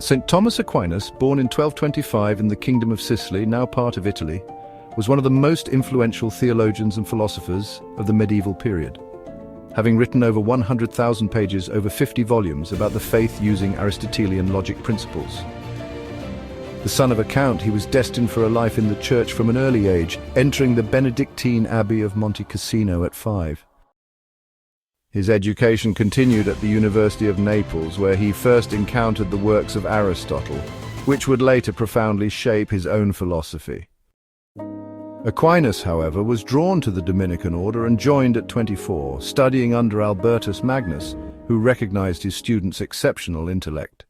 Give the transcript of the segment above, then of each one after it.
St. Thomas Aquinas, born in 1225 in the Kingdom of Sicily, now part of Italy, was one of the most influential theologians and philosophers of the medieval period, having written over 100,000 pages, over 50 volumes, about the faith using Aristotelian logic principles. The son of a count, he was destined for a life in the church from an early age, entering the Benedictine Abbey of Monte Cassino at 5. His education continued at the University of Naples, where he first encountered the works of Aristotle, which would later profoundly shape his own philosophy. Aquinas, however, was drawn to the Dominican Order and joined at 24, studying under Albertus Magnus, who recognized his students' exceptional intellect.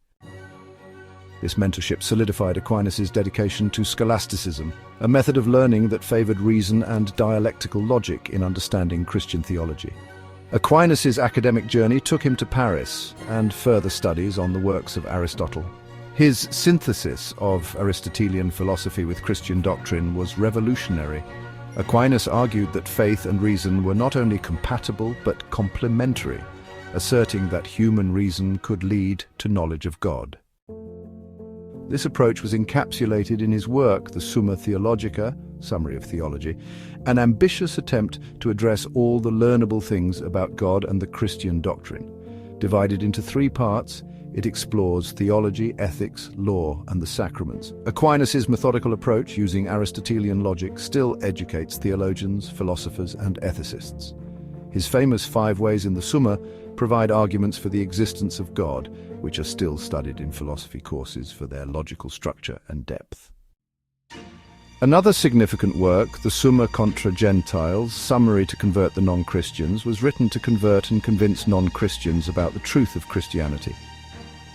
This mentorship solidified Aquinas' dedication to scholasticism, a method of learning that favored reason and dialectical logic in understanding Christian theology. Aquinas' academic journey took him to Paris and further studies on the works of Aristotle. His synthesis of Aristotelian philosophy with Christian doctrine was revolutionary. Aquinas argued that faith and reason were not only compatible but complementary, asserting that human reason could lead to knowledge of God. This approach was encapsulated in his work, the Summa Theologica, Summary of Theology, an ambitious attempt to address all the learnable things about God and the Christian doctrine. Divided into 3 parts, it explores theology, ethics, law, and the sacraments. Aquinas' methodical approach, using Aristotelian logic, still educates theologians, philosophers, and ethicists. His famous 5 ways in the Summa provide arguments for the existence of God, which are still studied in philosophy courses for their logical structure and depth. Another significant work, the Summa contra Gentiles, Summary to Convert the Non-Christians, was written to convert and convince non-Christians about the truth of Christianity.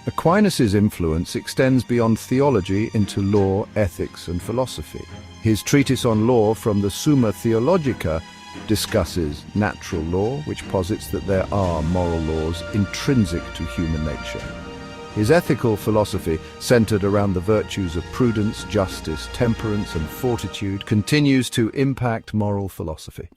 Aquinas' influence extends beyond theology into law, ethics, and philosophy. His treatise on law from the Summa Theologica discusses natural law, which posits that there are moral laws intrinsic to human nature. His ethical philosophy, centered around the virtues of prudence, justice, temperance, and fortitude, continues to impact moral philosophy.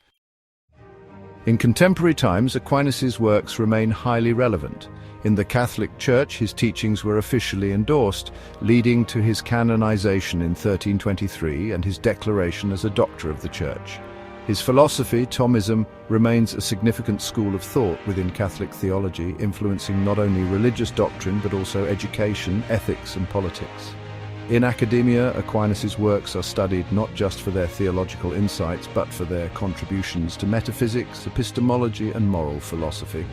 In contemporary times, Aquinas' works remain highly relevant. In the Catholic Church, his teachings were officially endorsed, leading to his canonization in 1323 and his declaration as a doctor of the Church. His philosophy, Thomism, remains a significant school of thought within Catholic theology, influencing not only religious doctrine but also education, ethics, and politics. In academia, Aquinas' works are studied not just for their theological insights but for their contributions to metaphysics, epistemology, and moral philosophy.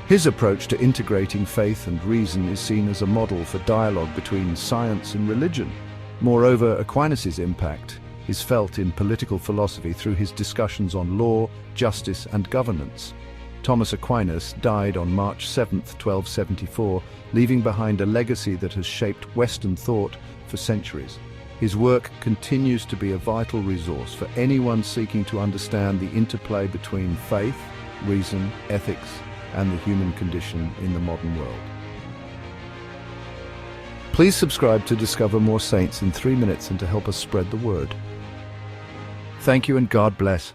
His approach to integrating faith and reason is seen as a model for dialogue between science and religion. Moreover, Aquinas' impact is felt in political philosophy through his discussions on law, justice, and governance. Thomas Aquinas died on March 7, 1274, leaving behind a legacy that has shaped Western thought for centuries. His work continues to be a vital resource for anyone seeking to understand the interplay between faith, reason, ethics, and the human condition in the modern world. Please subscribe to discover more saints in 3 minutes and to help us spread the word. Thank you and God bless.